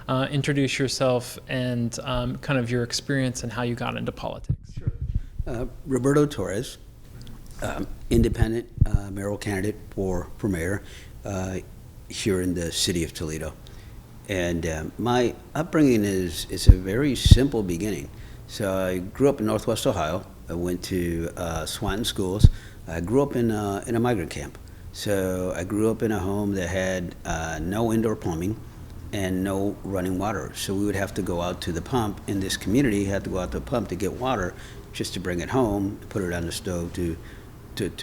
introduce yourself and kind of your experience and how you got into politics. Roberto Torres, Independent Mayoral candidate for mayor here in the city of Toledo. And my upbringing is a very simple beginning. So I grew up in Northwest Ohio. I went to Swanton schools. I grew up in a migrant camp. So I grew up in a home that had no indoor plumbing and no running water. So we would have to go out to the pump in this community, had to go out to the pump to get water just to bring it home, put it on the stove to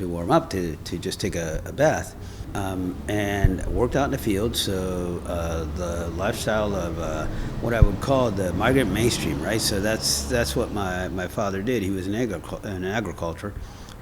warm up, to just take a bath. And worked out in the field, so the lifestyle of what I would call the migrant mainstream, right? So that's what my father did. He was in agriculture.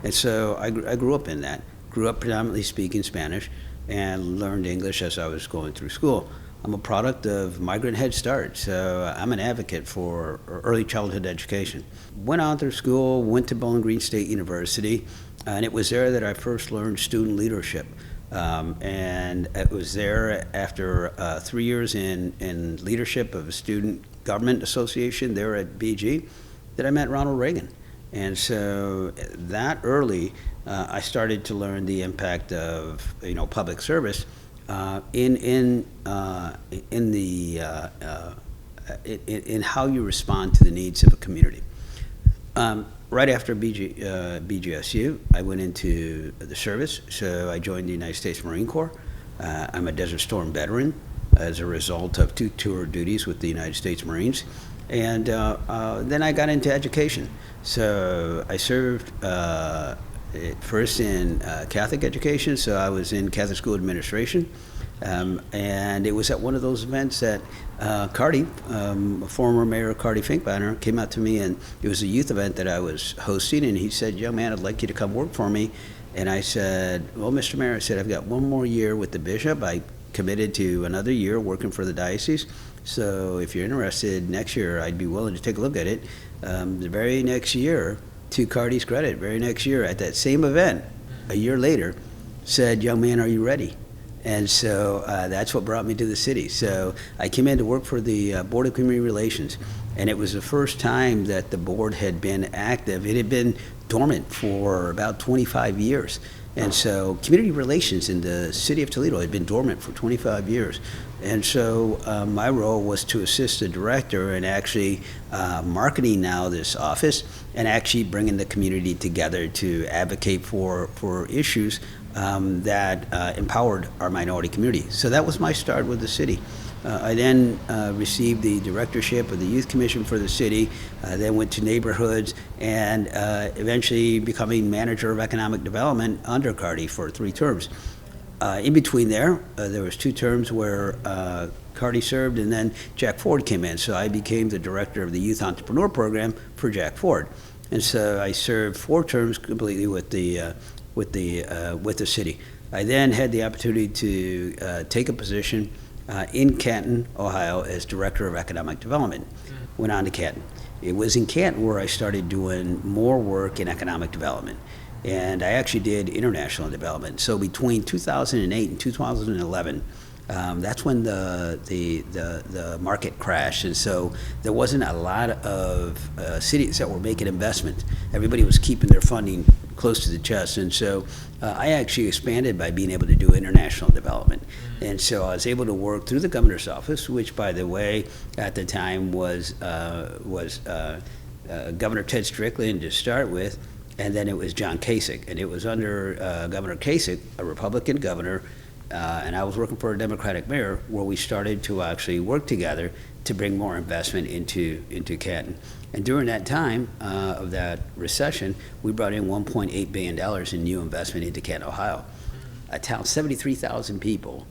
And so I grew up in that. Grew up predominantly speaking Spanish and learned English as I was going through school. I'm a product of Migrant Head Start, so I'm an advocate for early childhood education. Went on through school, went to Bowling Green State University, and it was there that I first learned student leadership. And it was there after 3 years in leadership of a student government association there at BG that I met Ronald Reagan. And so that early, I started to learn the impact of public service in how you respond to the needs of a community. Right after BGSU, I went into the service, so I joined the United States Marine Corps. I'm a Desert Storm veteran as a result of 2 tour duties with the United States Marines. And then I got into education. So I served first in Catholic education, so I was in Catholic school administration. And it was at one of those events that Cardi, former Mayor Cardi Finkbeiner, came out to me, and it was a youth event that I was hosting, and he said, "Young man, I'd like you to come work for me." And I said, "Well, Mr. Mayor," I said, "I've got one more year with the bishop. I committed to another year working for the diocese. So if you're interested, next year I'd be willing to take a look at it." The very next year, to Cardi's credit, very next year at that same event, a year later, said, "Young man, are you ready?" And so that's what brought me to the city. So I came in to work for the Board of Community Relations, and it was the first time that the board had been active. It had been dormant for about 25 years. And so community relations in the city of Toledo had been dormant for 25 years. And so my role was to assist the director in actually marketing now this office and actually bringing the community together to advocate for issues that empowered our minority community. So that was my start with the city. I then received the directorship of the Youth Commission for the city, then went to neighborhoods, and eventually becoming manager of economic development under Cardi for 3 terms. In between there was 2 terms where Cardi served, and then Jack Ford came in. So I became the director of the Youth Entrepreneur Program for Jack Ford. And so I served 4 terms completely with the city. I then had the opportunity to take a position in Canton, Ohio, as Director of Economic Development. Went on to Canton. It was in Canton where I started doing more work in economic development. And I actually did international development. So between 2008 and 2011, that's when the market crashed. And so there wasn't a lot of cities that were making investments. Everybody was keeping their funding close to the chest. And so I actually expanded by being able to do international development. And so I was able to work through the governor's office, which, by the way, at the time was Governor Ted Strickland to start with, and then it was John Kasich. And it was under Governor Kasich, a Republican governor, and I was working for a Democratic mayor, where we started to actually work together to bring more investment into Canton. And during that time of that recession, we brought in $1.8 billion in new investment into Canton, Ohio. A town of 73,000 people,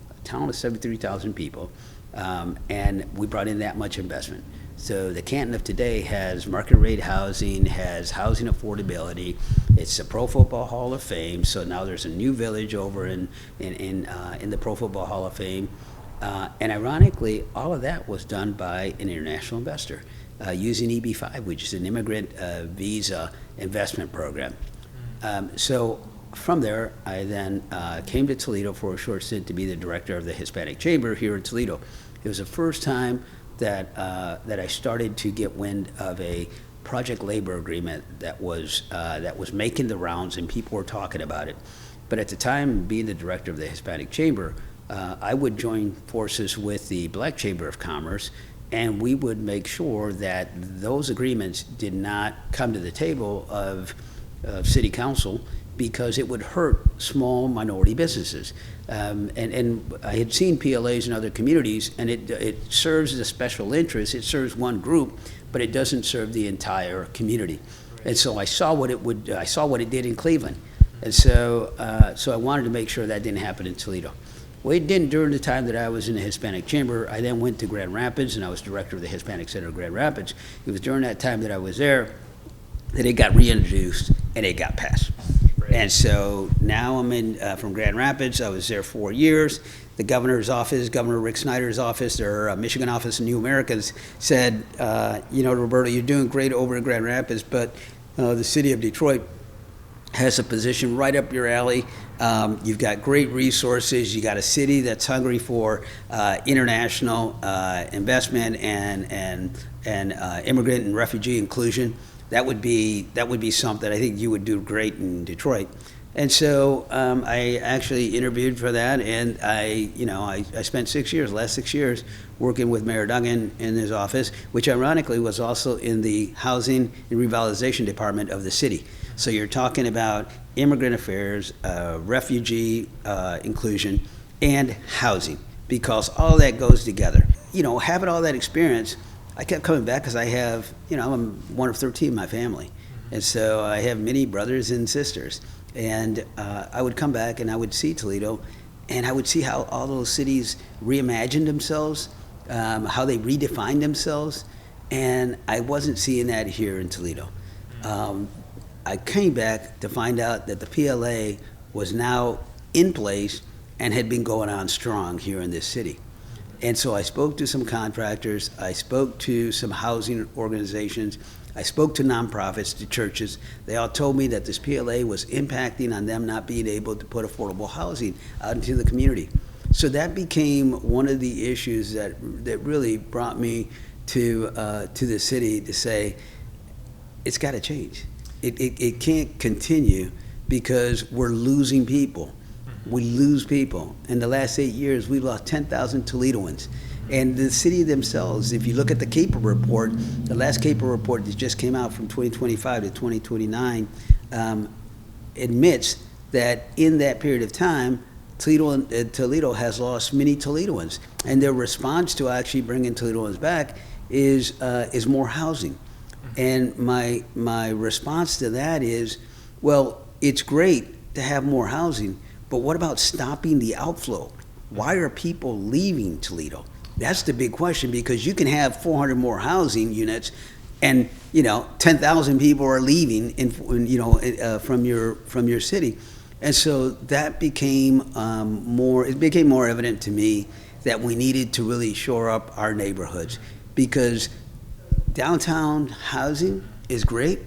and we brought in that much investment. So the Canton of today has market rate housing, has housing affordability. It's the Pro Football Hall of Fame. So now there's a new village over in the Pro Football Hall of Fame. And ironically, all of that was done by an international investor using EB-5, which is an immigrant visa investment program. So from there, I then came to Toledo for a short stint to be the director of the Hispanic Chamber here in Toledo. It was the first time that that I started to get wind of a project labor agreement that was making the rounds, and people were talking about it. But at the time, being the director of the Hispanic Chamber, I would join forces with the Black Chamber of Commerce, and we would make sure that those agreements did not come to the table of City Council, because it would hurt small minority businesses. And I had seen PLAs in other communities, and it serves as a special interest. It serves one group, but it doesn't serve the entire community. And so I saw what it did in Cleveland. And so I wanted to make sure that didn't happen in Toledo. Well, it didn't during the time that I was in the Hispanic Chamber. I then went to Grand Rapids, and I was director of the Hispanic Center of Grand Rapids. It was during that time that I was there that it got reintroduced and it got passed. And so now I'm in from Grand Rapids. I was there 4 years. The governor's office, Governor Rick Snyder's office, their Michigan office of New Americans said, Roberto, you're doing great over in Grand Rapids, but the city of Detroit has a position right up your alley. You've got great resources. You got a city that's hungry for international investment and immigrant and refugee inclusion. That would be something I think you would do great in Detroit. And so I actually interviewed for that, and I spent last 6 years, working with Mayor Duggan in his office, which ironically was also in the Housing and Revitalization Department of the city. So you're talking about immigrant affairs, refugee inclusion, and housing, because all that goes together. Having all that experience, I kept coming back because I have, I'm one of 13 in my family. And so I have many brothers and sisters. And I would come back and I would see Toledo, and I would see how all those cities reimagined themselves, how they redefined themselves. And I wasn't seeing that here in Toledo. I came back to find out that the PLA was now in place and had been going on strong here in this city. And so I spoke to some contractors, I spoke to some housing organizations, I spoke to nonprofits, to churches. They all told me that this PLA was impacting on them not being able to put affordable housing out into the community. So that became one of the issues that really brought me to the city to say, it's got to change. It can't continue, because we're losing people. We lose people. In the last 8 years, we've lost 10,000 Toledoans. And the city themselves, if you look at the CAPER report, the last CAPER report that just came out from 2025 to 2029, admits that in that period of time, Toledo has lost many Toledoans. And their response to actually bringing Toledoans back is more housing. And my response to that is, well, it's great to have more housing, but what about stopping the outflow? Why are people leaving Toledo? That's the big question, because you can have 400 more housing units, and 10,000 people are leaving from your city, and so that became more evident to me that we needed to really shore up our neighborhoods, because downtown housing is great,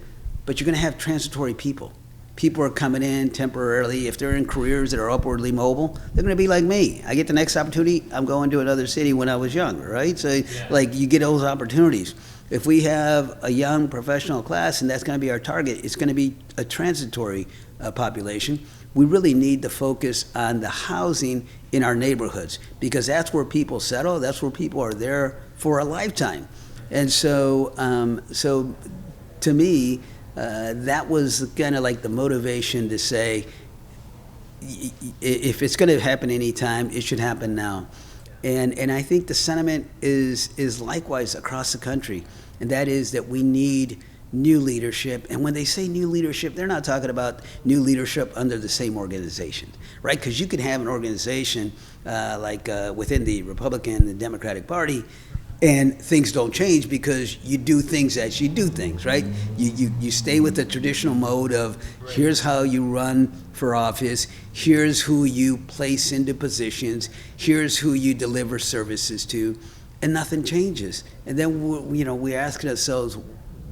but you're going to have transitory people. People are coming in temporarily. If they're in careers that are upwardly mobile, they're going to be like me. I get the next opportunity, I'm going to another city when I was young, right? So you get those opportunities. If we have a young professional class, and that's going to be our target, it's going to be a transitory population. We really need to focus on the housing in our neighborhoods, because that's where people settle. That's where people are there for a lifetime. And so to me, that was kind of like the motivation to say, if it's going to happen anytime, it should happen now. And I think the sentiment is likewise across the country, and that is that we need new leadership. And when they say new leadership, they're not talking about new leadership under the same organization, right? Because you can have an organization within the Republican and Democratic Party, and things don't change because you do things as you do things, right? You stay with the traditional mode of, here's how you run for office, here's who you place into positions, here's who you deliver services to, and nothing changes. And then we're asking ourselves,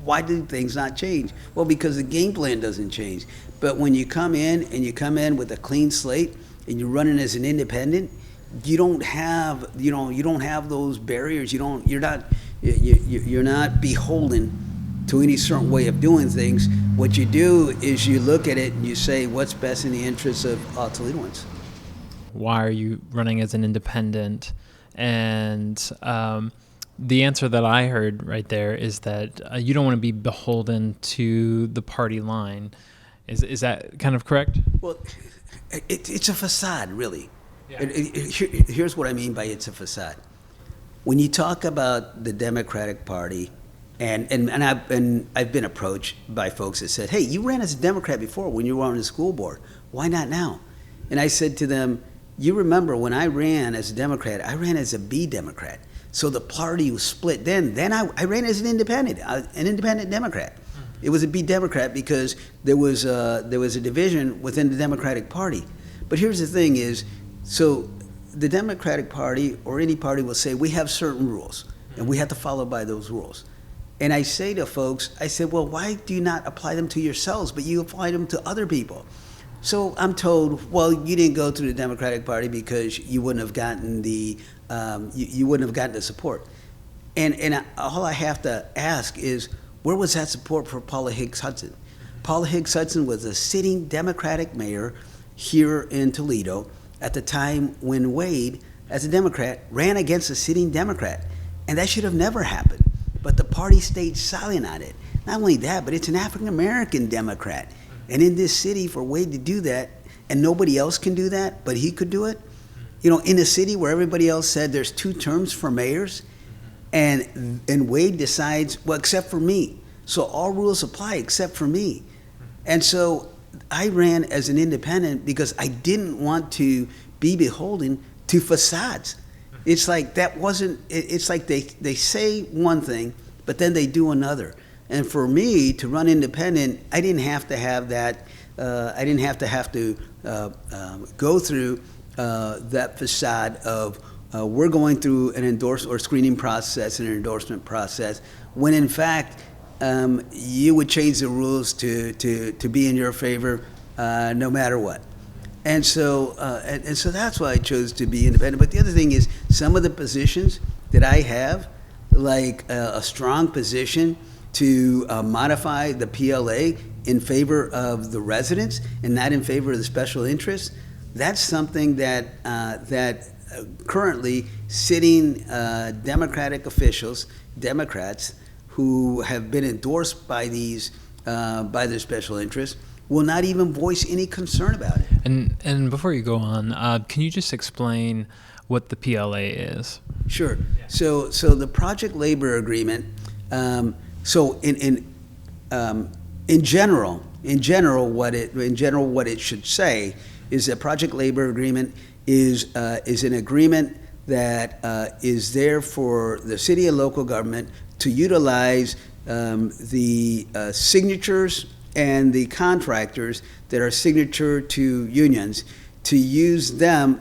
why do things not change? Well, because the game plan doesn't change. But when you come in with a clean slate and you're running as an independent, you don't have, you don't have those barriers. You're not beholden to any certain way of doing things. What you do is you look at it and you say, what's best in the interests of all Toledoans? Why are you running as an independent? And the answer that I heard right there is that you don't want to be beholden to the party line. Is that kind of correct? Well, it's a facade, really. Yeah. Here's what I mean by it's a facade. When you talk about the Democratic Party, and I've been approached by folks that said, "Hey, you ran as a Democrat before when you were on the school board. Why not now?" And I said to them, "You remember when I ran as a Democrat? I ran as a B Democrat. So the party was split. Then I ran as an independent Democrat. It was a B Democrat because there was a division within the Democratic Party. But here's the thing: is so the Democratic Party or any party will say we have certain rules and we have to follow by those rules. And I say to folks, I said, well, why do you not apply them to yourselves, but you apply them to other people? So I'm told, well, you didn't go to the Democratic Party because you wouldn't have gotten the you wouldn't have gotten the support. And all I have to ask is, where was that support for Paula Higgs Hudson? Paula Higgs Hudson was a sitting Democratic mayor here in Toledo at the time when Wade, as a Democrat, ran against a sitting Democrat. And that should have never happened. But the party stayed silent on it. Not only that, but it's an African-American Democrat. And in this city, for Wade to do that, and nobody else can do that, but he could do it, in a city where everybody else said there's 2 terms for mayors, and Wade decides, well, except for me. So all rules apply except for me. And so I ran as an independent because I didn't want to be beholden to facades. It's like it's like they say one thing, but then they do another. And for me to run independent, I didn't have to have that, I didn't have to go through that facade of we're going through an screening process and an endorsement process, when in fact, you would change the rules to be in your favor no matter what. And so that's why I chose to be independent. But the other thing is, some of the positions that I have, like a strong position to modify the PLA in favor of the residents and not in favor of the special interests, that's something that currently sitting Democratic officials, Democrats, who have been endorsed by by their special interests, will not even voice any concern about it. And before you go on, can you just explain what the PLA is? Sure. Yeah. So the project labor agreement. So in general, what it should say is that project labor agreement is an agreement that is there for the city and local government to utilize the signatures and the contractors that are signature to unions, to use them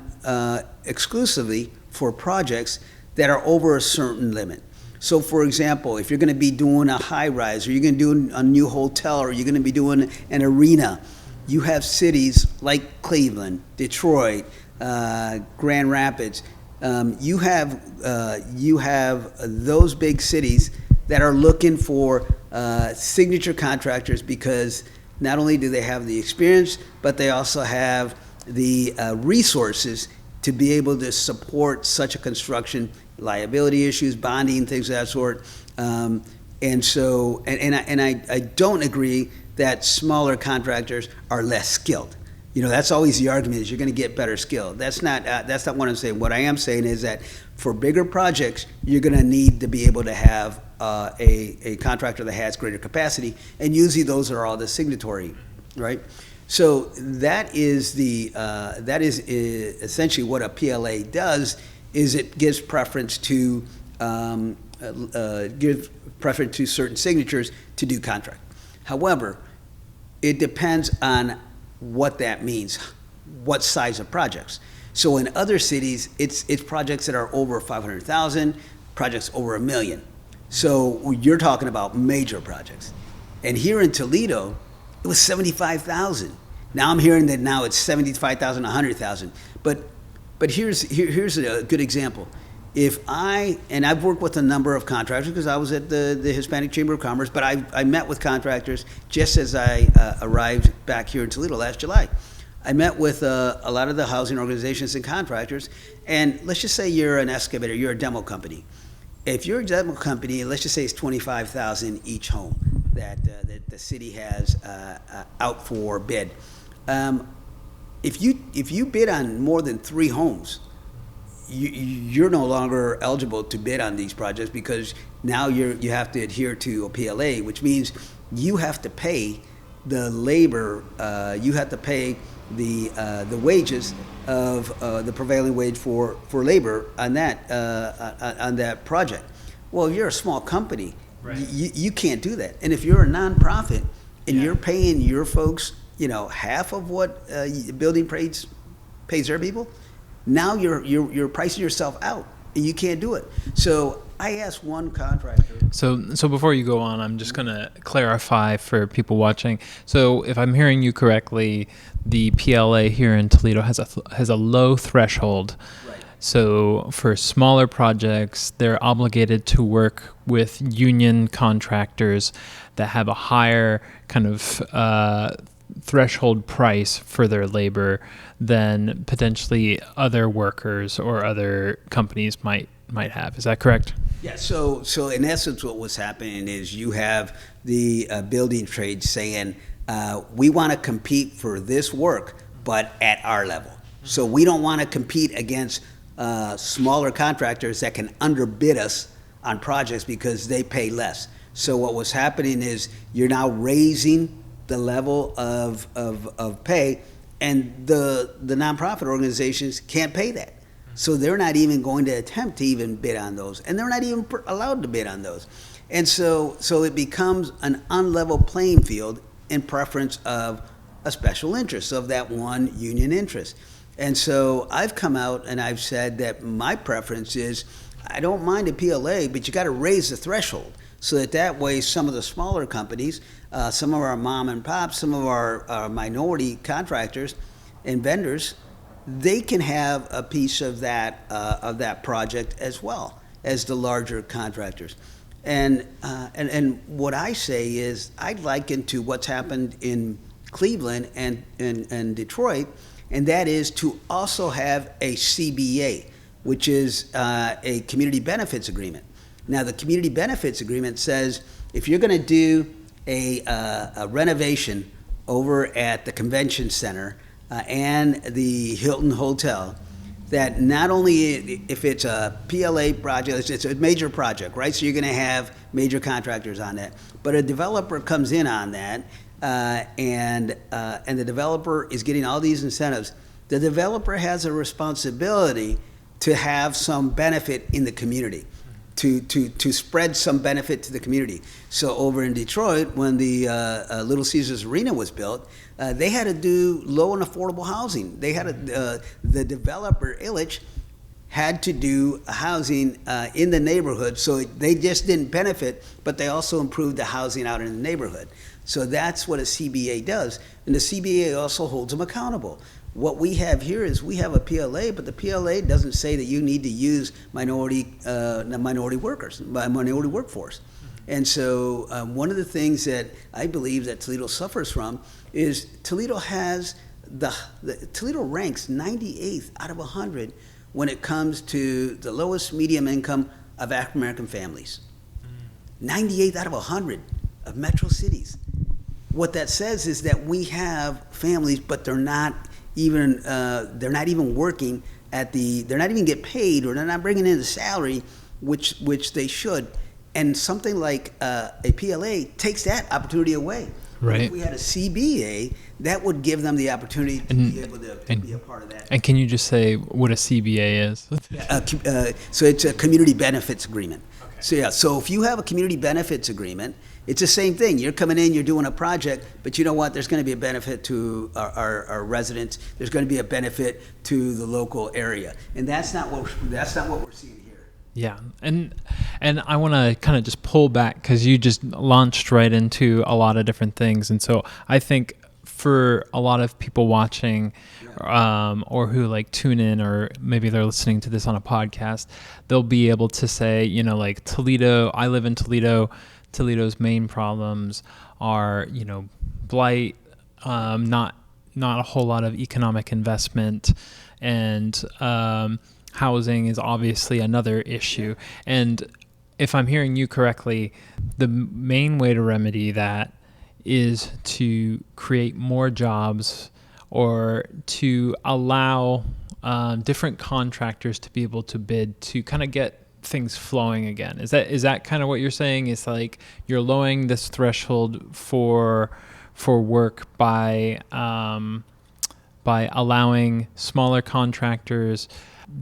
exclusively for projects that are over a certain limit. So for example, if you're going to be doing a high rise, or you're going to do a new hotel, or you're going to be doing an arena, you have cities like Cleveland, Detroit, Grand Rapids. You have those big cities that are looking for signature contractors, because not only do they have the experience, but they also have the resources to be able to support such a construction, liability issues, bonding, things of that sort. And so, I don't agree that smaller contractors are less skilled. That's always the argument, is you're going to get better skill. That's not what I'm saying. What I am saying is that for bigger projects, you're going to need to be able to have a contractor that has greater capacity, and usually those are all the signatory, right? So that is essentially what a PLA does. Is it gives preference to certain signatures to do contract. However, it depends on what that means, what size of projects. So in other cities, it's projects that are over 500,000, projects over $1 million. So you're talking about major projects. And here in Toledo, it was 75,000. Now I'm hearing that now it's 75,000, 100,000. But But here's a good example. And I've worked with a number of contractors because I was at the Hispanic Chamber of Commerce, but I met with contractors just as I arrived back here in Toledo last July. I met with a lot of the housing organizations and contractors, and let's just say you're an excavator, you're a demo company. If you're a demo company, let's just say it's $25,000 each home that the city has out for bid. If you bid on more than 3 homes, you're no longer eligible to bid on these projects because now you have to adhere to a PLA, which means you have to pay the labor, you have to pay the wages of the prevailing wage for labor on that project. Well, if you're a small company, right, you can't do that. And if you're a nonprofit and you're paying your folks, half of what building pays their people, now you're pricing yourself out, and you can't do it. So I asked one contractor. So before you go on, I'm just going to clarify for people watching. So if I'm hearing you correctly, the PLA here in Toledo has a low threshold. Right. So for smaller projects, they're obligated to work with union contractors that have a higher kind of threshold price for their labor than potentially other workers or other companies might have. Is that correct? Yeah, so in essence what was happening is you have the building trade saying, we want to compete for this work, but at our level. So we don't want to compete against smaller contractors that can underbid us on projects because they pay less. So what was happening is you're now raising the level of pay, and the nonprofit organizations can't pay that. So they're not even going to attempt to even bid on those, and they're not even allowed to bid on those. And so it becomes an unlevel playing field in preference of a special interest, of that one union interest. And so I've come out and I've said that my preference is, I don't mind a PLA, but you got to raise the threshold so that way some of the smaller companies, some of our mom and pops, some of our minority contractors and vendors, they can have a piece of that project as well as the larger contractors. And what I say is, I'd liken to what's happened in Cleveland and Detroit, and that is to also have a CBA, which is a community benefits agreement. Now, the community benefits agreement says if you're going to do a renovation over at the convention center and the Hilton Hotel, that not only if it's a PLA project, it's a major project, right? So you're going to have major contractors on that, but a developer comes in on that, and the developer is getting all these incentives. The developer has a responsibility to have some benefit in the community, to spread some benefit to the community. So over in Detroit, when the Little Caesars Arena was built, they had to do low and affordable housing. They had the developer, Illich, had to do housing in the neighborhood, so they just didn't benefit, but they also improved the housing out in the neighborhood. So that's what a CBA does, and the CBA also holds them accountable. What we have here is we have a PLA, but the PLA doesn't say that you need to use minority workforce. And so one of the things that I believe that Toledo suffers from is Toledo ranks 98th out of 100 when it comes to the lowest medium income of African American families. 98th out of 100 of metro cities. What that says is that we have families, but they're not even working they're not even get paid, or they're not bringing in the salary which they should. And something like a PLA takes that opportunity away. Right. If we had a CBA, that would give them the opportunity to be able to be a part of that. And can you just say what a CBA is? So it's a community benefits agreement. Okay. So if you have a community benefits agreement, it's the same thing. You're coming in, you're doing a project, but you know what? There's going to be a benefit to our residents. There's going to be a benefit to the local area, and that's not what we're seeing here. Yeah, and I want to kind of just pull back because you just launched right into a lot of different things, and so I think for a lot of people watching, or who like tune in, or maybe they're listening to this on a podcast, they'll be able to say, you know, like Toledo, I live in Toledo. Toledo's main problems are, you know, blight, not a whole lot of economic investment, and housing is obviously another issue. And if I'm hearing you correctly, the main way to remedy that is to create more jobs, or to allow different contractors to be able to bid to kind of get things flowing again. Is that kind of what you're saying? It's like you're lowering this threshold for work by allowing smaller contractors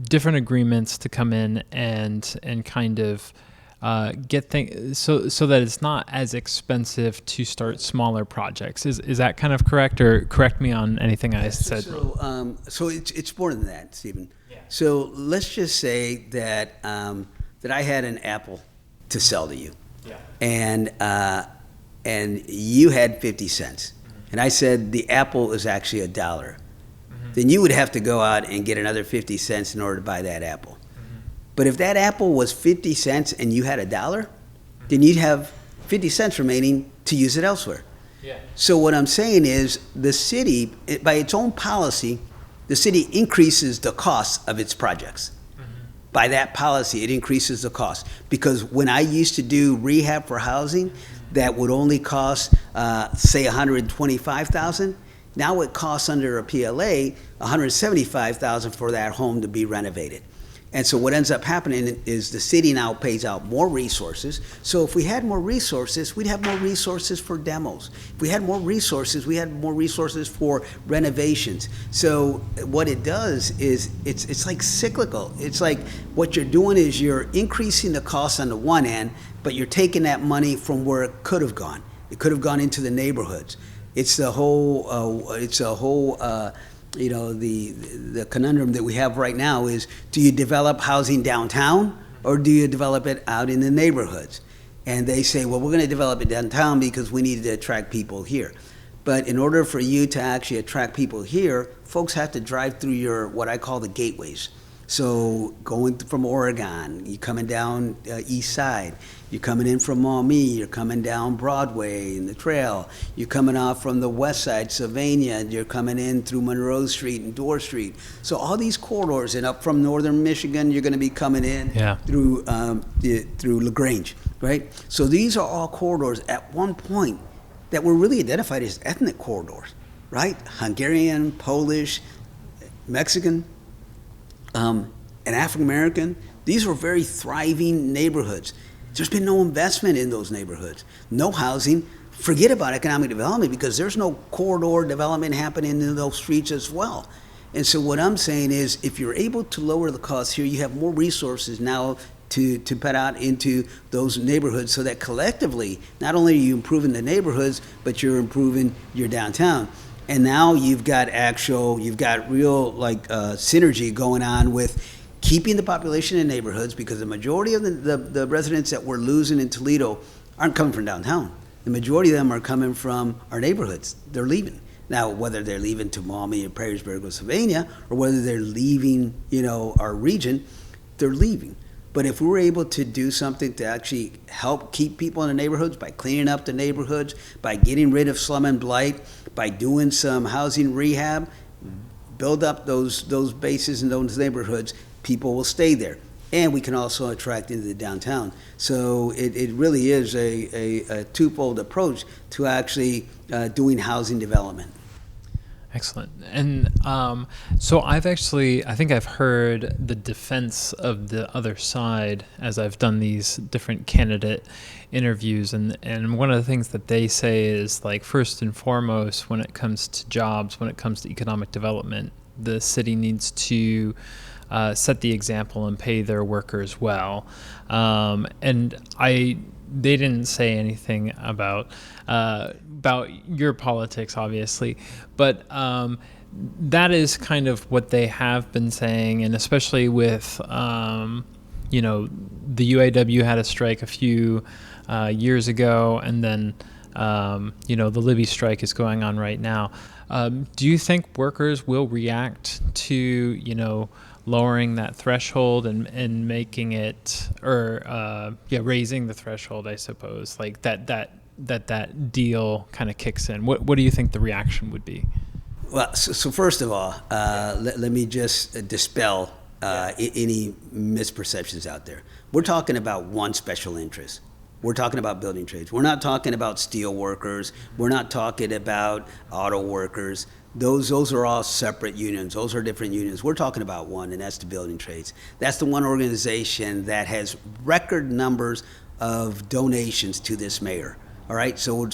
different agreements to come in and kind of get things so that it's not as expensive to start smaller projects. Is that kind of correct, or correct me on anything I said? So it's more than that, Stephen. Yeah. So let's just say that that I had an apple to sell to you, Yeah. and you had 50 cents, and I said the apple is actually $1. Then you would have to go out and get another 50 cents in order to buy that apple. But if that apple was 50 cents and you had $1, then you'd have 50 cents remaining to use it elsewhere. Yeah. So what I'm saying is the city, by its own policy, the city increases the cost of its projects. By that policy, it increases the cost. Because when I used to do rehab for housing, that would only cost, say, $125,000. Now it costs under a PLA $175,000 for that home to be renovated. And so what ends up happening is the city now pays out more resources. So if we had more resources, we'd have more resources for demos. If we had more resources, we had more resources for renovations. So what it does is it's like cyclical. It's like what you're doing is you're increasing the cost on the one end, but you're taking that money from where it could have gone. It could have gone into the neighborhoods. It's the whole, the conundrum that we have right now is, do you develop housing downtown or do you develop it out in the neighborhoods? And they say, well, we're going to develop it downtown because we need to attract people here. But in order for you to actually attract people here, folks have to drive through your, what I call the gateways. So going from Oregon, you're coming down East Side, you're coming in from Maumee, you're coming down Broadway and the Trail, you're coming off from the West Side, Sylvania, you're coming in through Monroe Street and Dorr Street. So all these corridors, and up from northern Michigan, you're going to be coming in through LaGrange, right? So these are all corridors at one point that were really identified as ethnic corridors, right? Hungarian, Polish, Mexican, and African American. These were very thriving neighborhoods. There's been no investment in those neighborhoods, no housing. Forget about economic development because there's no corridor development happening in those streets as well. And so what I'm saying is, if you're able to lower the costs here, you have more resources now to put out into those neighborhoods, so that collectively, not only are you improving the neighborhoods, but you're improving your downtown. And now you've got real synergy going on with keeping the population in neighborhoods, because the majority of the residents that we're losing in Toledo aren't coming from downtown. The majority of them are coming from our neighborhoods. They're leaving. Now, whether they're leaving to Maumee or Perrysburg or Sylvania, or whether they're leaving, our region, they're leaving. But if we were able to do something to actually help keep people in the neighborhoods by cleaning up the neighborhoods, by getting rid of slum and blight, by doing some housing rehab, build up those bases in those neighborhoods, people will stay there. And we can also attract into the downtown. So it really is a twofold approach to actually doing housing development. Excellent. And so I think I've heard the defense of the other side as I've done these different candidate interviews. And one of the things that they say is, like, first and foremost, when it comes to jobs, when it comes to economic development, the city needs to set the example and pay their workers well. And they didn't say anything about your politics, obviously, but that is kind of what they have been saying, and especially with the UAW had a strike a few years ago, and then The Libby strike is going on right now. Do you think workers will react to, lowering that threshold and making it, or raising the threshold, I suppose, like that deal kind of kicks in? What do you think the reaction would be? Well, so first of all, let me just dispel any misperceptions out there. We're talking about one special interest. We're talking about building trades. We're not talking about steel workers. We're not talking about auto workers. Those are all separate unions. Those are different unions. We're talking about one, and that's the building trades. That's the one organization that has record numbers of donations to this mayor. All right, so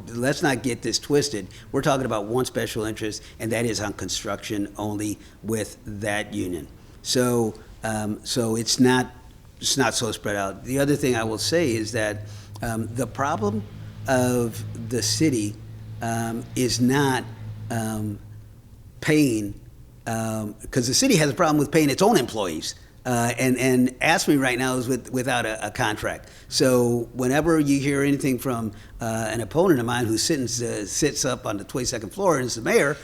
let's not get this twisted. We're talking about one special interest, and that is on construction only with that union. So it's not so spread out. The other thing I will say is that the problem of the city is not paying, because the city has a problem with paying its own employees. And ASME right now is without a contract. So whenever you hear anything from an opponent of mine who sits up on the 22nd floor and is the mayor,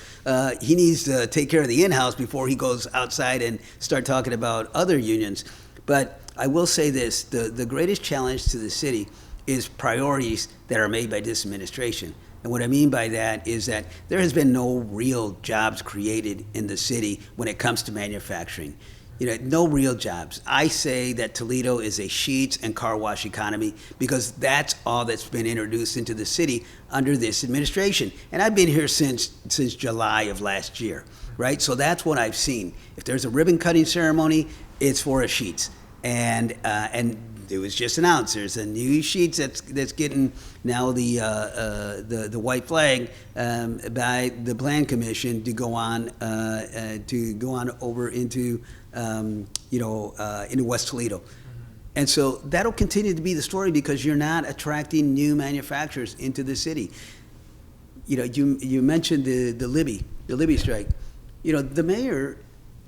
he needs to take care of the in-house before he goes outside and start talking about other unions. But I will say this, the greatest challenge to the city is priorities that are made by this administration. And what I mean by that is that there has been no real jobs created in the city when it comes to manufacturing. No real jobs. I say that Toledo is a sheets and car wash economy because that's all that's been introduced into the city under this administration. And I've been here since July of last year, right? So that's what I've seen. If there's a ribbon cutting ceremony, it's for a sheets. And it was just announced there's a new sheets that's getting now the white flag by the Plan Commission to go on over into into West Toledo. And so that'll continue to be the story because you're not attracting new manufacturers into the city. You mentioned the Libby strike. The mayor,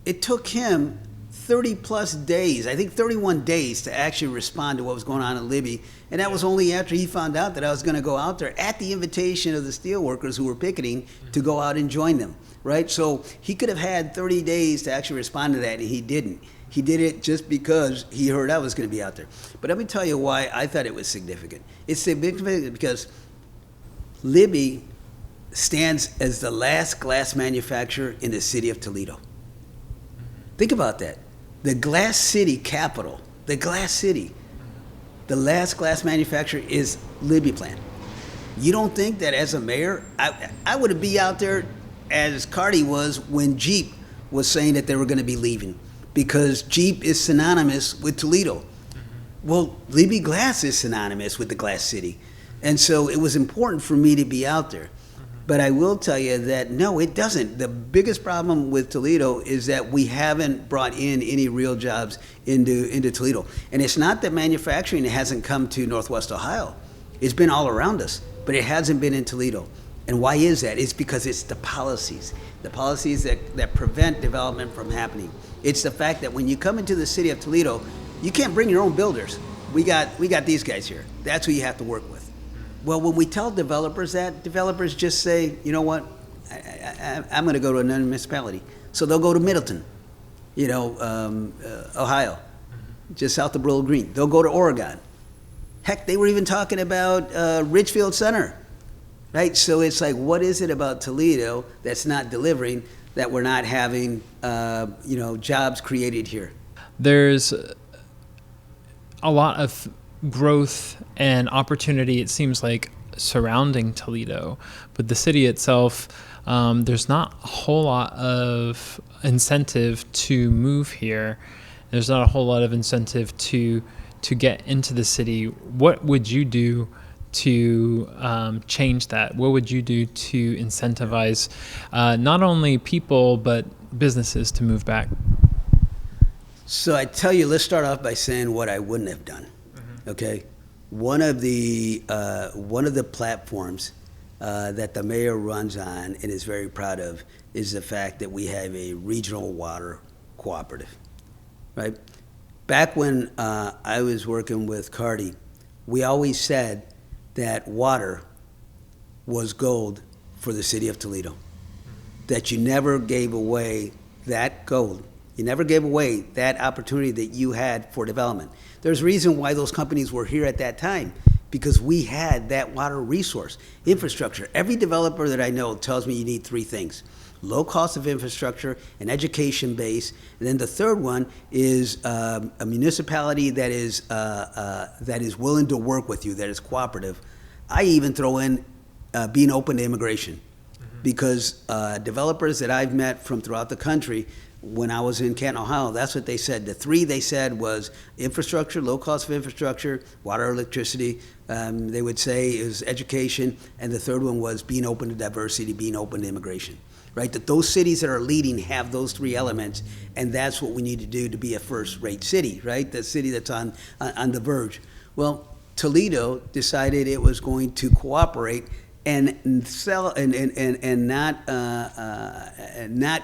it took him 30 plus days, I think 31 days, to actually respond to what was going on in Libby. And that was only after he found out that I was going to go out there at the invitation of the steel workers who were picketing to go out and join them, right? So he could have had 30 days to actually respond to that, and he didn't. He did it just because he heard I was going to be out there. But let me tell you why I thought it was significant. It's significant because Libby stands as the last glass manufacturer in the city of Toledo. Think about that. The glass city capital, the glass city, the last glass manufacturer is Libby plant. You don't think that as a mayor, I would be out there as Cardi was when Jeep was saying that they were going to be leaving because Jeep is synonymous with Toledo. Well, Libby Glass is synonymous with the glass city. And so it was important for me to be out there. But I will tell you that, no, it doesn't. The biggest problem with Toledo is that we haven't brought in any real jobs into Toledo. And it's not that manufacturing hasn't come to Northwest Ohio. It's been all around us, but it hasn't been in Toledo. And why is that? It's because it's the policies that prevent development from happening. It's the fact that when you come into the city of Toledo, you can't bring your own builders. We got these guys here. That's who you have to work with. Well, when we tell developers that, developers just say, you know what, I'm going to go to another municipality. So they'll go to Middleton, Ohio, just south of Bowling Green. They'll go to Oregon. Heck, they were even talking about Ridgefield Center, right? So it's like, what is it about Toledo that's not delivering, that we're not having, jobs created here? There's a lot of growth and opportunity, it seems like, surrounding Toledo, but the city itself, there's not a whole lot of incentive to move here. There's not a whole lot of incentive to get into the city. What would you do to change that? What would you do to incentivize not only people but businesses to move back? So I tell you, let's start off by saying what I wouldn't have done. Okay, one of the platforms that the mayor runs on and is very proud of is the fact that we have a regional water cooperative, right? Back when I was working with Cardi, we always said that water was gold for the city of Toledo. That you never gave away that gold. You never gave away that opportunity that you had for development. There's a reason why those companies were here at that time, because we had that water resource, infrastructure. Every developer that I know tells me you need three things: low cost of infrastructure, an education base, and then the third one is a municipality that is willing to work with you, that is cooperative. I even throw in being open to immigration, because developers that I've met from throughout the country, when I was in Canton, Ohio, that's what they said. The three they said was infrastructure, low cost of infrastructure, water, electricity. They would say is education, and the third one was being open to diversity, being open to immigration. Right? That those cities that are leading have those three elements, and that's what we need to do to be a first-rate city, right? The city that's on the verge. Well, Toledo decided it was going to cooperate and sell and not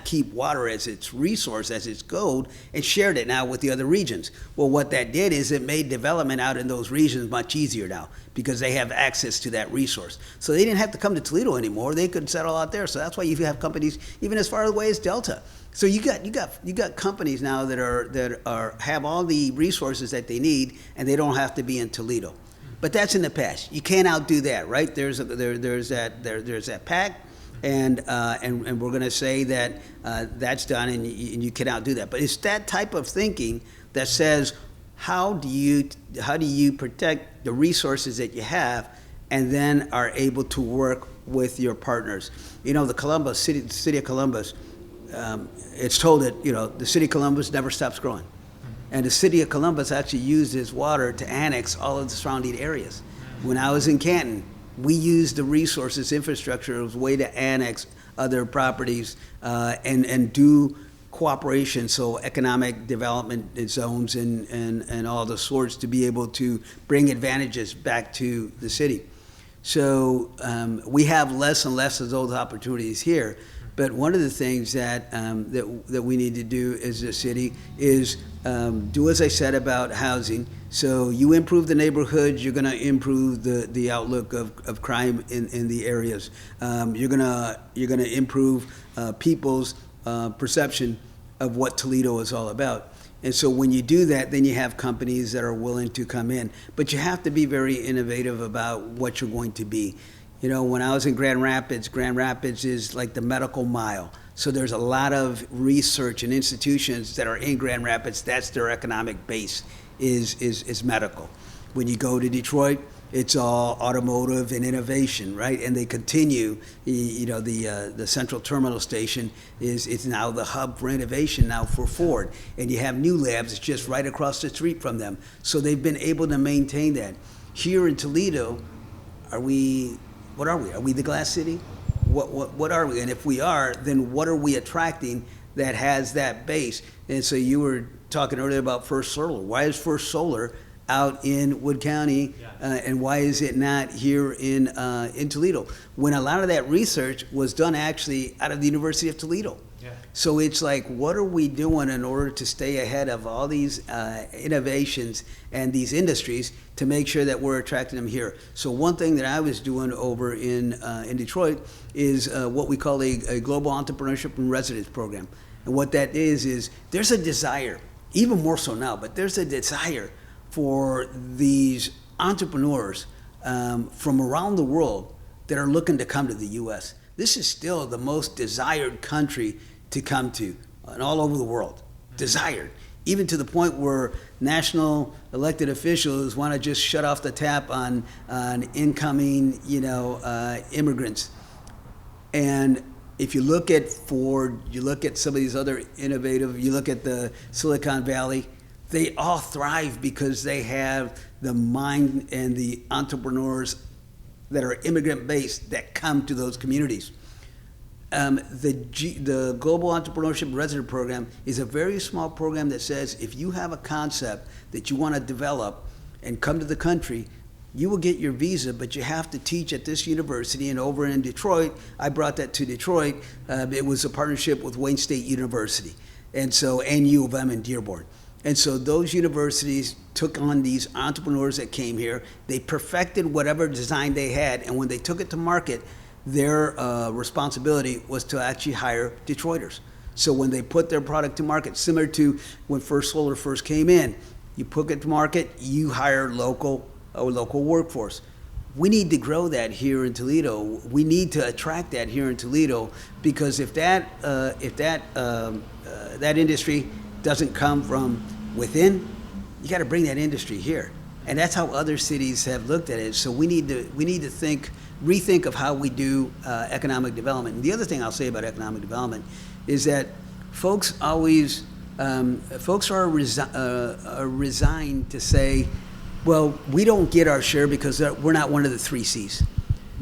keep water as its resource, as its gold, and shared it now with the other regions. Well, what that did is it made development out in those regions much easier now, because they have access to that resource. So they didn't have to come to Toledo anymore. They could settle out there. So that's why you have companies even as far away as Delta. So you got companies now that have all the resources that they need, and they don't have to be in Toledo. But that's in the past. You can't outdo that, right? There's that pact, and we're going to say that that's done, and you can outdo that. But it's that type of thinking that says, how do you protect the resources that you have, and then are able to work with your partners? You know, the city of Columbus, it's told that the city of Columbus never stops growing. And the city of Columbus actually used its water to annex all of the surrounding areas. When I was in Canton, we used the resources, infrastructure, as a way to annex other properties and do cooperation, so economic development zones and all the sorts, to be able to bring advantages back to the city. So we have less and less of those opportunities here. But one of the things that we need to do as a city is do as I said about housing. So you improve the neighborhoods, you're going to improve the outlook of crime in the areas. You're going to improve people's perception of what Toledo is all about. And so when you do that, then you have companies that are willing to come in. But you have to be very innovative about what you're going to be. When I was in Grand Rapids is like the medical mile. So there's a lot of research and institutions that are in Grand Rapids. That's their economic base, is medical. When you go to Detroit, it's all automotive and innovation, right? And they continue. The Central Terminal Station is now the hub for innovation now for Ford. And you have new labs just right across the street from them. So they've been able to maintain that. Here in Toledo, what are we? Are we the glass city? What are we? And if we are, then what are we attracting that has that base? And so you were talking earlier about First Solar. Why is First Solar out in Wood County, and why is it not here in Toledo? When a lot of that research was done actually out of the University of Toledo. Yeah. So it's like, what are we doing in order to stay ahead of all these innovations and these industries to make sure that we're attracting them here? So one thing that I was doing over in Detroit is what we call a global entrepreneurship and residence program. And what that is there's a desire, even more so now, but there's a desire for these entrepreneurs from around the world that are looking to come to the U.S. This is still the most desired country to come to, and all over the world. Desired. Even to the point where national elected officials want to just shut off the tap on incoming, immigrants. And if you look at Ford, you look at some of these other innovative, you look at the Silicon Valley, they all thrive because they have the mind and the entrepreneurs that are immigrant-based that come to those communities. The Global Entrepreneurship Resident Program is a very small program that says if you have a concept that you want to develop and come to the country, you will get your visa, but you have to teach at this university. And over in Detroit, I brought that to Detroit. It was a partnership with Wayne State University, and U of M in Dearborn. And so those universities took on these entrepreneurs that came here. They perfected whatever design they had, and when they took it to market, their responsibility was to actually hire Detroiters. So when they put their product to market, similar to when First Solar first came in, you put it to market, you hire local workforce. We need to grow that here in Toledo. We need to attract that here in Toledo, because if that industry doesn't come from within, you got to bring that industry here, and that's how other cities have looked at it. So we need to rethink of how we do economic development. And the other thing I'll say about economic development is that folks are resigned to say, well, we don't get our share because we're not one of the three C's.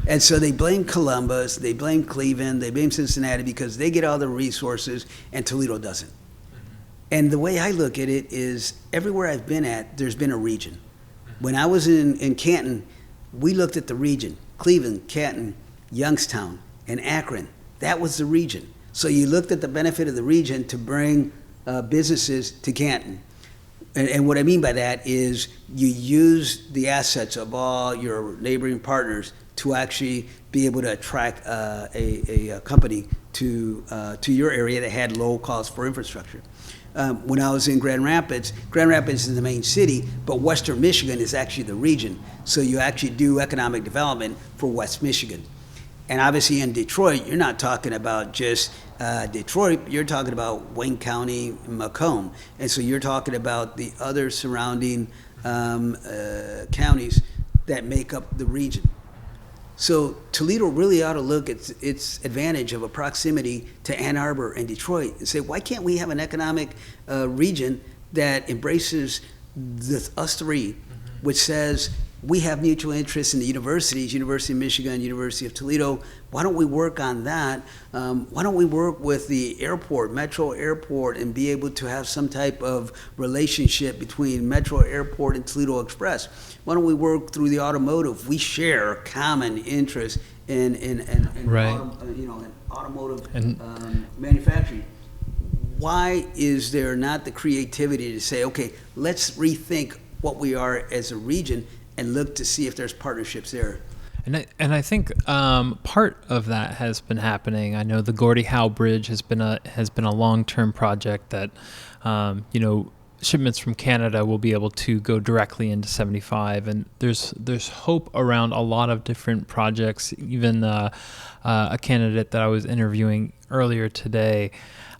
And so they blame Columbus, they blame Cleveland, they blame Cincinnati because they get all the resources and Toledo doesn't. And the way I look at it is everywhere I've been at, there's been a region. When I was in Canton, we looked at the region. Cleveland, Canton, Youngstown, and Akron. That was the region. So you looked at the benefit of the region to bring businesses to Canton. And what I mean by that is you use the assets of all your neighboring partners to actually be able to attract a company to your area that had low cost for infrastructure. When I was in Grand Rapids is the main city, but Western Michigan is actually the region. So you actually do economic development for West Michigan. And obviously in Detroit, you're not talking about just Detroit, you're talking about Wayne County, Macomb. And so you're talking about the other surrounding counties that make up the region. So Toledo really ought to look at its advantage of a proximity to Ann Arbor and Detroit and say, why can't we have an economic region that embraces us three, which says we have mutual interests in the universities, University of Michigan, University of Toledo. Why don't we work on that? Why don't we work with the airport, Metro Airport, and be able to have some type of relationship between Metro Airport and Toledo Express? Why don't we work through the automotive? We share common interests in right. automotive manufacturing. Why is there not the creativity to say, okay, let's rethink what we are as a region and look to see if there's partnerships there? And I think part of that has been happening. I know the Gordie Howe Bridge has been a long-term project that shipments from Canada will be able to go directly into 75, and there's hope around a lot of different projects. Even a candidate that I was interviewing earlier today,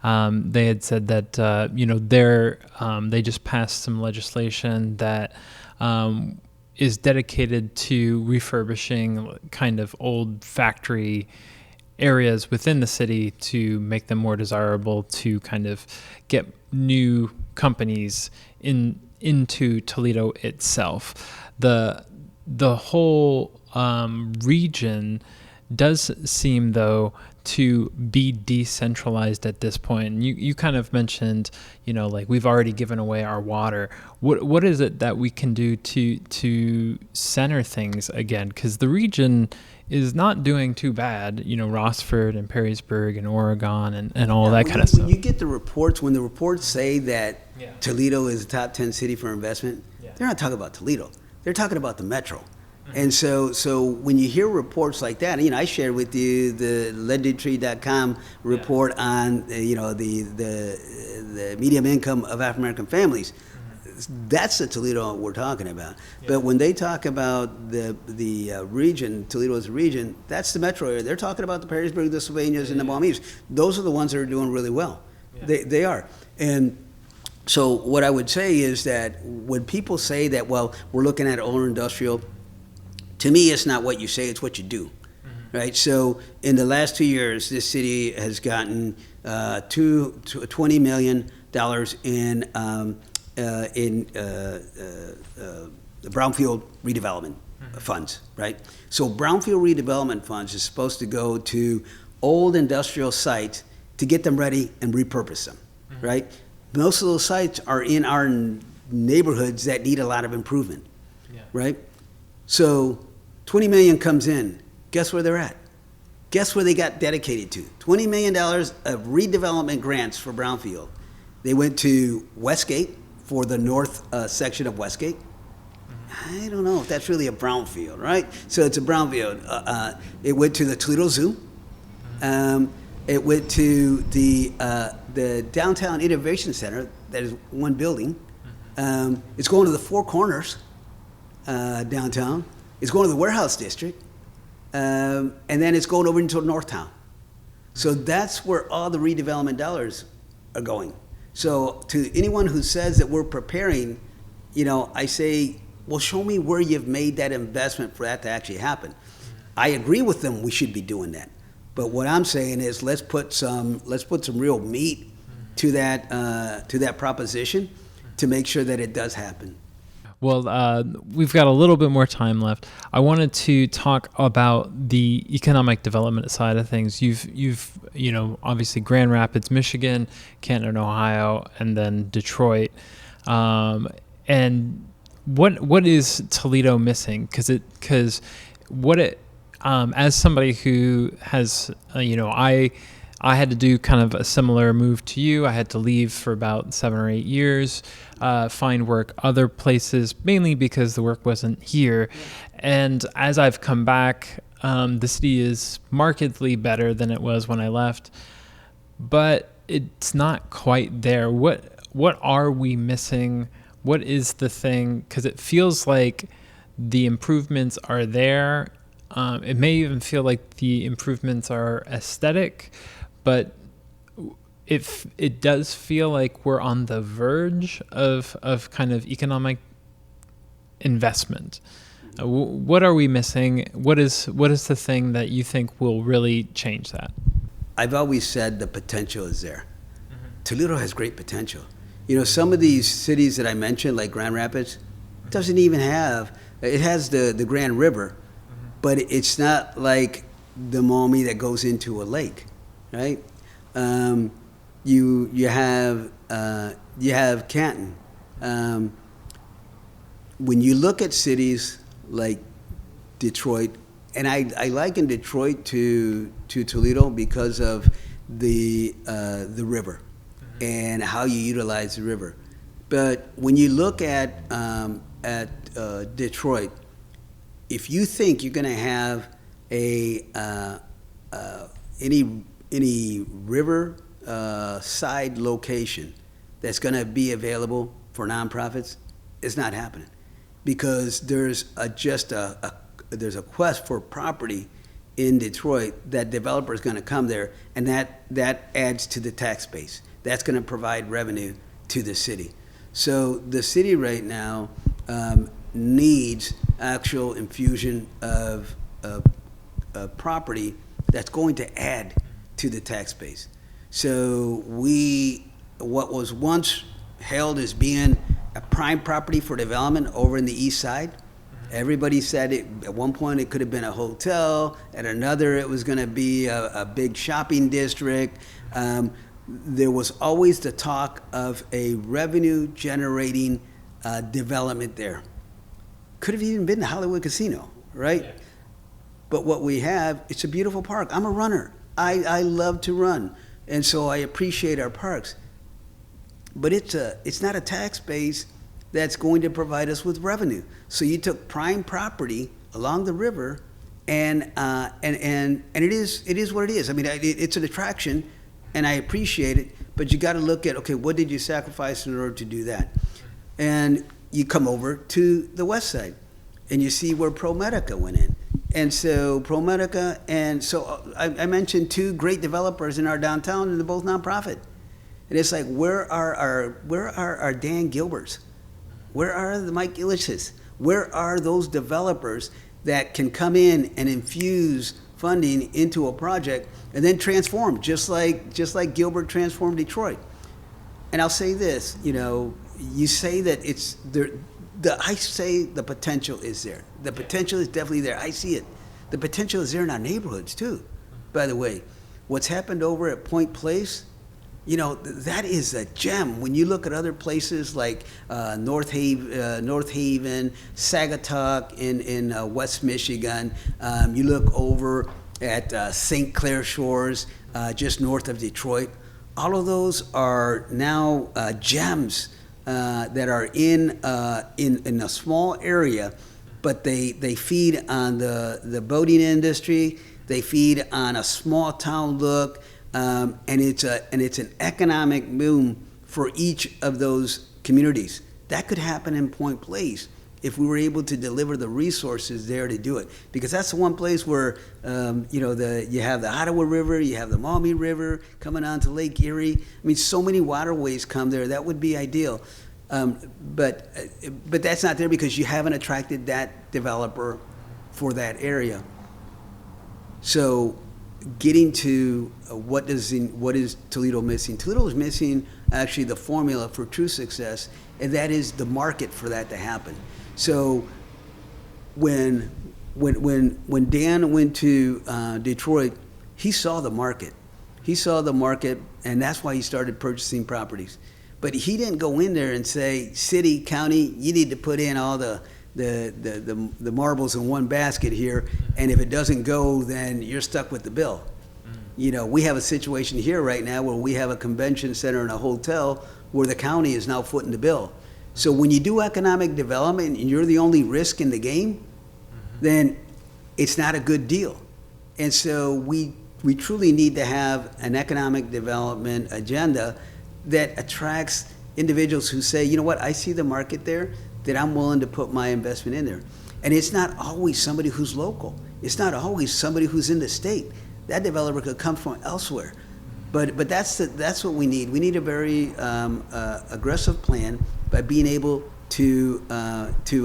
they had said that they just passed some legislation that is dedicated to refurbishing kind of old factory areas within the city to make them more desirable, to kind of get new companies into Toledo itself. The whole region does seem, though, to be decentralized at this point. And you kind of mentioned, like we've already given away our water. What is it that we can do to center things again? Because the region is not doing too bad. Rossford and Perrysburg and Oregon and all that kind of stuff. When you get the reports, when the reports say that Toledo is a top 10 city for investment, they're not talking about Toledo. They're talking about the metro. And so when you hear reports like that, I shared with you the LendingTree.com report on the median income of African American families. That's the Toledo we're talking about. But when they talk about the region, Toledo as a region, that's the metro area. They're talking about the Perrysburg, the Sylvanias, and the Balmese. Those are the ones that are doing really well. They are. And so what I would say is that when people say that, well, we're looking at older industrial, to me, it's not what you say, it's what you do, right? So in the last 2 years, this city has gotten $20 million in the brownfield redevelopment funds, right? So brownfield redevelopment funds is supposed to go to old industrial sites to get them ready and repurpose them, right? Most of those sites are in our neighborhoods that need a lot of improvement, right? So 20 million comes in. Guess where they're at? Guess where they got dedicated to? $20 million of redevelopment grants for brownfield. They went to Westgate for the north section of Westgate. I don't know if that's really a brownfield, right? So it's a brownfield. It went to the Toledo Zoo. It went to the Downtown Innovation Center. That is one building. It's going to the Four Corners downtown. It's going to the Warehouse District. And then it's going over into Northtown. So that's where all the redevelopment dollars are going. So to anyone who says that we're preparing, I say, well, show me where you've made that investment for that to actually happen. I agree with them. We should be doing that. But what I'm saying is, let's put some real meat to that proposition to make sure that it does happen. Well, we've got a little bit more time left. I wanted to talk about the economic development side of things. You've obviously Grand Rapids, Michigan, Canton, Ohio, and then Detroit. And what is Toledo missing? As somebody who has, I had to do kind of a similar move to you. I had to leave for about 7 or 8 years, find work other places, mainly because the work wasn't here. And as I've come back, the city is markedly better than it was when I left, but it's not quite there. What are we missing? What is the thing? Because it feels like the improvements are there. It may even feel like the improvements are aesthetic, but it does feel like we're on the verge of kind of economic investment. What are we missing? What is the thing that you think will really change that? I've always said the potential is there. Toledo has great potential. Some of these cities that I mentioned, like Grand Rapids, doesn't even have, it has the Grand River, but it's not like the Maumee that goes into a lake, right? You have Canton. When you look at cities like Detroit, and I liken Detroit to Toledo because of the river and how you utilize the river. But when you look at Detroit, if you think you're going to have any river side location that's going to be available for nonprofits, it's not happening, because there's a quest for property in Detroit that developer is going to come there, and that adds to the tax base. That's going to provide revenue to the city. So the city right now needs actual infusion of property that's going to add to the tax base. So what was once held as being a prime property for development over in the east side, everybody said at one point it could have been a hotel, at another it was going to be a big shopping district. There was always the talk of a revenue generating development there. Could have even been the Hollywood Casino, right? Yeah. But what we have, it's a beautiful park. I'm a runner. I love to run, and so I appreciate our parks. But it's not a tax base that's going to provide us with revenue. So you took prime property along the river, and it is what it is. I mean, it's an attraction, and I appreciate it. But you got to look at, okay, what did you sacrifice in order to do that? And you come over to the west side, and you see where ProMedica went in. And so ProMedica, and so I mentioned two great developers in our downtown, and they're both nonprofit. And it's like, where are our Dan Gilberts? Where are the Mike Illiches? Where are those developers that can come in and infuse funding into a project and then transform, just like Gilbert transformed Detroit? And I'll say this, you say that it's there. I say the potential is there. The potential is definitely there. I see it. The potential is there in our neighborhoods too. By the way, what's happened over at Point Place, that is a gem. When you look at other places like North Haven, Sagatuck in West Michigan, you look over at St. Clair Shores, just north of Detroit. All of those are now gems that are in a small area, but they feed on the boating industry. They feed on a small town look, and it's an economic boom for each of those communities. That could happen in Point Place if we were able to deliver the resources there to do it, because that's the one place where you have the Ottawa River, you have the Maumee River coming onto Lake Erie. I mean, so many waterways come there. That would be ideal, but that's not there because you haven't attracted that developer for that area. So, getting to what is Toledo missing? Toledo is missing actually the formula for true success, and that is the market for that to happen. So when Dan went to Detroit, he saw the market. He saw the market, and that's why he started purchasing properties. But he didn't go in there and say, city, county, you need to put in all the marbles in one basket here, and if it doesn't go, then you're stuck with the bill. We have a situation here right now where we have a convention center and a hotel where the county is now footing the bill. So when you do economic development and you're the only risk in the game, then it's not a good deal. And so we truly need to have an economic development agenda that attracts individuals who say, you know what, I see the market there, that I'm willing to put my investment in there. And it's not always somebody who's local. It's not always somebody who's in the state. That developer could come from elsewhere. But that's what we need. We need a very aggressive plan by being able to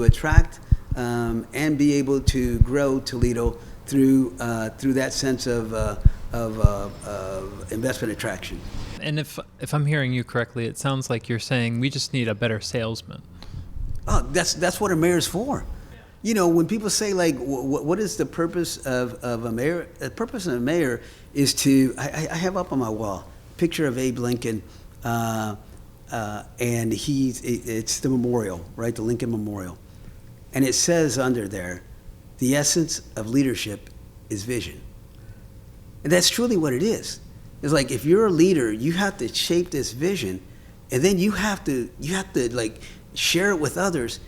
attract and be able to grow Toledo through that sense of investment attraction. And if I'm hearing you correctly, it sounds like you're saying we just need a better salesman. Oh, that's what a mayor's for. When people say, like, what is the purpose of a mayor? The purpose of a mayor is to, I have up on my wall a picture of Abe Lincoln, and it's the memorial, right, the Lincoln Memorial. And it says under there, the essence of leadership is vision. And that's truly what it is. It's like, if you're a leader, you have to shape this vision, and then you have to like share it with others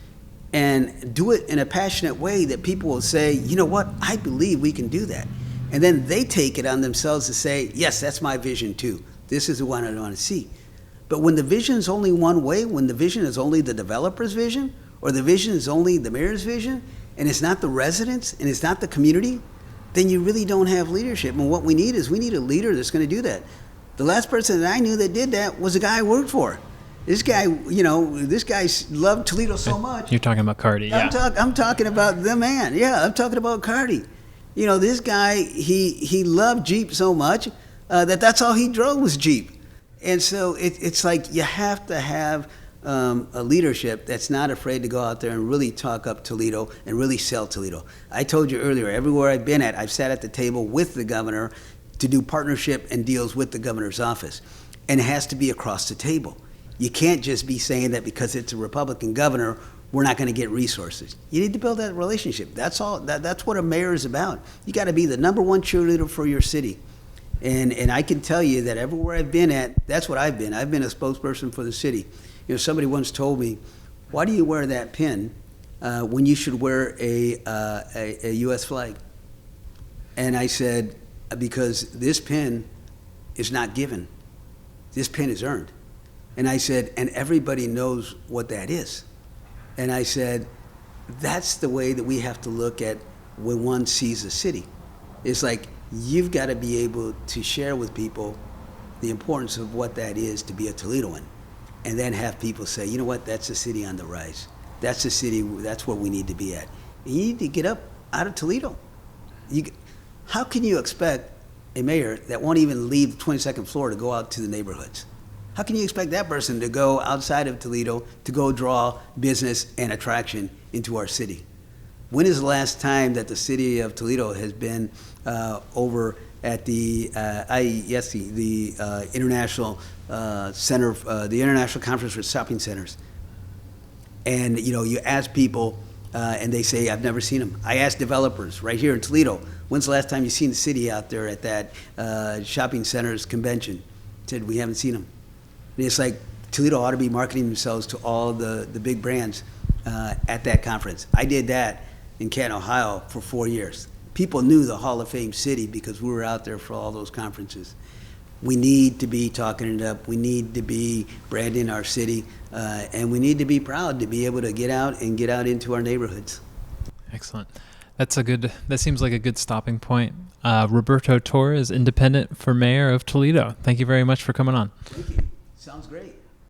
and do it in a passionate way that people will say, you know what, I believe we can do that. And then they take it on themselves to say, yes, that's my vision too. This is the one I want to see. But when the vision is only one way, when the vision is only the developer's vision, or the vision is only the mayor's vision, and it's not the residents, and it's not the community, then you really don't have leadership. And what we need is, we need a leader that's going to do that. The last person that I knew that did that was a guy I worked for. This guy, this guy loved Toledo so much. You're talking about Cardi, yeah. I'm talking about the man. Yeah, I'm talking about Cardi. This guy, he loved Jeep so much that's all he drove was Jeep. And so it's like you have to have a leadership that's not afraid to go out there and really talk up Toledo and really sell Toledo. I told you earlier, everywhere I've been at, I've sat at the table with the governor to do partnership and deals with the governor's office. And it has to be across the table. You can't just be saying that because it's a Republican governor, we're not going to get resources. You need to build that relationship. That's all. That's what a mayor is about. You got to be the number one cheerleader for your city. And I can tell you that everywhere I've been at, that's what I've been. I've been a spokesperson for the city. Somebody once told me, why do you wear that pin when you should wear a U.S. flag? And I said, because this pin is not given. This pin is earned. And I said, and everybody knows what that is. And I said, that's the way that we have to look at when one sees a city. It's like, you've got to be able to share with people the importance of what that is to be a Toledoan. And then have people say, you know what, that's a city on the rise. That's a city, that's where we need to be at. And you need to get up out of Toledo. How can you expect a mayor that won't even leave the 22nd floor to go out to the neighborhoods? How can you expect that person to go outside of Toledo to go draw business and attraction into our city? When is the last time that the city of Toledo has been over at the International Center, the International Conference for Shopping Centers? And you ask people, and they say, "I've never seen them." I asked developers right here in Toledo, "When's the last time you seen the city out there at that shopping centers convention?" Said, "We haven't seen them." And it's like, Toledo ought to be marketing themselves to all the big brands at that conference. I did that in Canton, Ohio for 4 years. People knew the Hall of Fame city because we were out there for all those conferences. We need to be talking it up. We need to be branding our city, and we need to be proud to be able to get out into our neighborhoods. Excellent. That seems like a good stopping point. Roberto Torres, Independent for Mayor of Toledo. Thank you very much for coming on. Thank you. Sounds great.